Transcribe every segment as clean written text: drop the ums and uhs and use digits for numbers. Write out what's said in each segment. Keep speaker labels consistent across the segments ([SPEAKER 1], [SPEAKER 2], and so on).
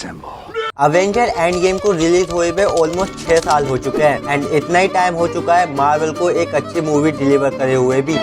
[SPEAKER 1] Avenger end game को release हुए हुए ऑलमोस्ट 6 साल हो चुके हैं एंड इतना ही टाइम हो चुका है मार्वल को एक अच्छी मूवी डिलीवर करे हुए भी।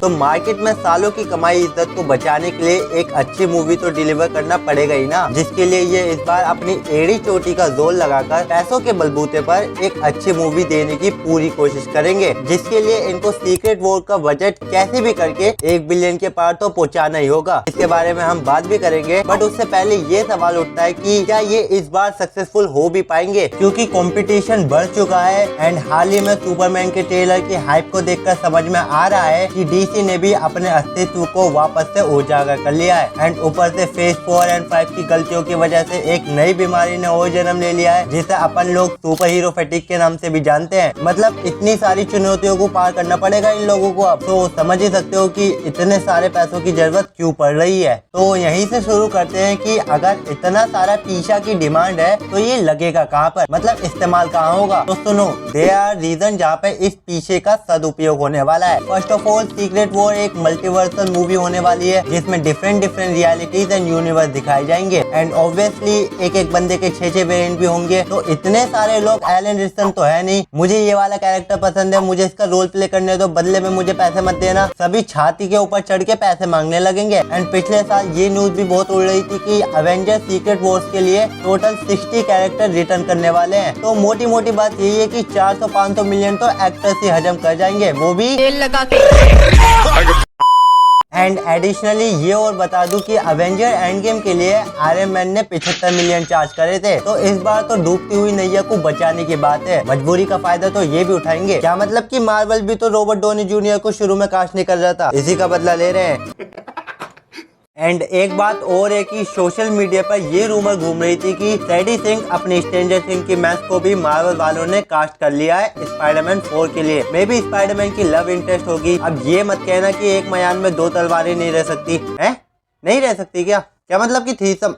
[SPEAKER 1] तो मार्केट में सालों की कमाई इज्जत को बचाने के लिए एक अच्छी मूवी तो डिलीवर करना पड़ेगा ही ना, जिसके लिए ये इस बार अपनी एड़ी चोटी का जोर लगाकर पैसों के बलबूते पर एक अच्छी मूवी देने की पूरी कोशिश करेंगे, जिसके लिए इनको सीक्रेट वॉर का बजट कैसे भी करके 1 बिलियन के पार तो पहुंचाना ही होगा। इसके बारे में हम बात भी करेंगे, बट उससे पहले ये सवाल उठता है कि क्या ये इस बार सक्सेसफुल हो भी पाएंगे, क्योंकि कंपटीशन बढ़ चुका है एंड हाल ही में सुपरमैन के ट्रेलर की हाइप को देखकर समझ में आ रहा है कि डीसी ने भी अपने अस्तित्व को वापस से उजागर कर लिया है एंड ऊपर से फेज 4 एंड 5 की गलतियों की वजह से एक नई बीमारी ने और जन्म ले लिया है, जिसे अपन लोग सुपर हीरो फैटिक के नाम से भी जानते हैं। मतलब इतनी सारी चुनौतियों को पार करना पड़ेगा इन लोगों को। अब तो समझ ही सकते हो कि इतने सारे पैसों की जरूरत क्यों पड़ रही है। तो यहीं से शुरू करते हैं कि अगर इतना सारा पीछा की डिमांड है तो ये लगेगा कहाँ पर, मतलब इस्तेमाल कहाँ होगा। तो सुनो, देयर आर रीजन जहाँ पे इस पीछे का सदुपयोग होने वाला है। First of all, secret war एक मल्टीवर्सल मूवी होने वाली है जिसमें डिफरेंट रियलिटीज एंड यूनिवर्स दिखाए जाएंगे एंड ऑब्वियसली एक एक बंदे के 6 वेरिएंट भी होंगे। तो इतने सारे लोग एलन रिचसन तो है नहीं, मुझे ये वाला कैरेक्टर पसंद है, मुझे इसका रोल प्ले करने दो, बदले में मुझे पैसे मत देना, सभी छाती के ऊपर चढ़ के पैसे मांगने लगेंगे। एंड पिछले साल ये न्यूज भी बहुत उड़ रही थी कि अवेंजर सीक्रेट वॉर्स के लिए टोटल 60 कैरेक्टर रिटर्न करने वाले हैं। तो मोटी मोटी बात यही है कि 400-500 मिलियन तो एक्टर्स ही हजम कर जाएंगे, वो भी तेल लगा के। एंड एडिशनली ये और बता दूं कि अवेंजर एंड गेम के लिए आयरन मैन ने 75 मिलियन चार्ज करे थे। तो इस बार तो डूबती हुई नैया को बचाने की बात है, मजबूरी का फायदा तो ये भी उठाएंगे। क्या मतलब कि मार्वल भी तो रॉबर्ट डॉनी जूनियर को शुरू में कास्ट नहीं कर रहा था, इसी का बदला ले रहे हैं। एंड एक बात और है कि सोशल मीडिया पर ये रूमर घूम रही थी कि सैडी सिंह अपनी स्ट्रेंजर थिंग्स की मैच को भी मार्वल वालों ने कास्ट कर लिया है स्पाइडरमैन 4 के लिए। मे बी स्पाइडरमैन की लव इंटरेस्ट होगी। अब ये मत कहना कि एक मयान में 2 तलवारें नहीं रह सकती है, नहीं रह सकती क्या मतलब कि थीसम।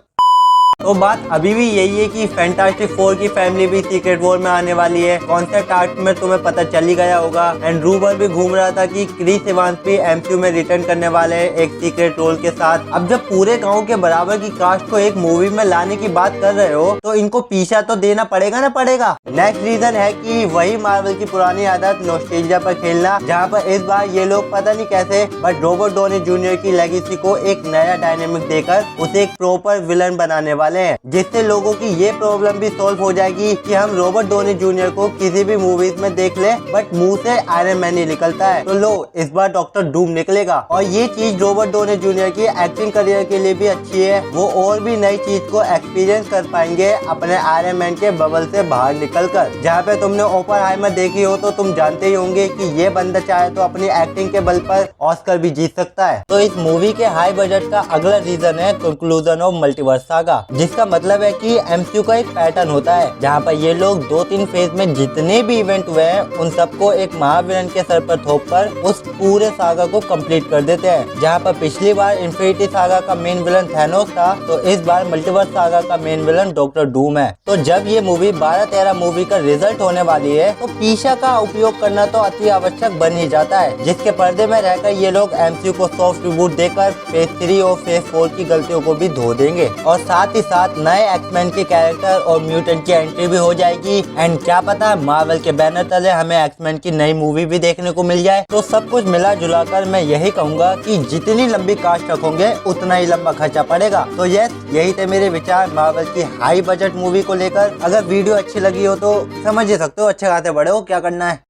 [SPEAKER 1] तो बात अभी भी यही है कि फैंटास्टिक 4 की फैमिली भी सीक्रेट वॉर में आने वाली है। कॉन्सेप्ट आर्ट में तुम्हें पता चल ही गया होगा एंड रूमर भी घूम रहा था कि क्रिस इवांस भी एमसीयू में रिटर्न करने वाले हैं एक सीक्रेट रोल के साथ। अब जब पूरे गांव के बराबर की कास्ट को एक मूवी में लाने की बात कर रहे हो तो इनको पीछा तो देना पड़ेगा ना पड़ेगा। नेक्स्ट रीजन है कि वही मार्वल की पुरानी आदत नॉस्टैल्जिया पर खेलना, जहाँ पर इस बार ये लोग पता नहीं कैसे बट रॉबर्ट डॉनी जूनियर की लेगेसी को एक नया डायनेमिक देकर उसे एक प्रॉपर विलन बनाने वाले हैं, जिससे लोगों की ये प्रॉब्लम भी सॉल्व हो जाएगी कि हम रॉबर्ट डॉनी जूनियर को किसी भी मूवीज में देख ले बट मुंह से आयरन मैन ही निकलता है। तो लो, इस बार डॉक्टर डूम निकलेगा और ये चीज रॉबर्ट डॉनी जूनियर की एक्टिंग करियर के लिए भी अच्छी है। वो और भी नई चीज को एक्सपीरियंस कर पाएंगे अपने आयरन मैन के बबल से बाहर निकलकर। जहाँ पे तुमने ओपेनहाइमर देखी हो तो तुम जानते ही होंगे कि ये बंदा चाहे तो अपनी एक्टिंग के बल पर ऑस्कर भी जीत सकता है। तो इस मूवी के हाई बजट का अगला रीजन है कंक्लूजन ऑफ मल्टीवर्स सागा, जिसका मतलब है कि एमसीयू का एक पैटर्न होता है जहाँ पर ये लोग 2-3 फेज में जितने भी इवेंट हुए हैं उन सबको एक महाविलन के सर पर थोप कर उस पूरे सागा को कंप्लीट कर देते हैं। जहाँ पर पिछली बार इन्फिनिटी सागा का मेन विलन थैनोस था, तो इस बार मल्टीवर्स सागा का मेन विलन डॉक्टर डूम है। तो जब ये मूवी 12-13 मूवी का रिजल्ट होने वाली है तो पीछा का उपयोग करना तो अति आवश्यक बन ही जाता है, जिसके पर्दे में रहकर ये लोग एमसीयू को सॉफ्ट रिबूट देकर फेज 3 और फेज 4 की गलतियों को भी धो देंगे और साथ ही साथ नए एक्समैन के कैरेक्टर और म्यूटेंट की एंट्री भी हो जाएगी। एंड क्या पता मार्वल के बैनर तले हमें एक्समैन की नई मूवी भी देखने को मिल जाए। तो सब कुछ मिला जुला कर मैं यही कहूंगा कि जितनी लंबी कास्ट रखोगे उतना ही लंबा खर्चा पड़ेगा। तो यस, यही थे मेरे विचार मार्वल की हाई बजट मूवी को लेकर। अगर वीडियो अच्छी लगी हो तो समझ ही सकते हो अच्छे खाते बड़े हो क्या करना है।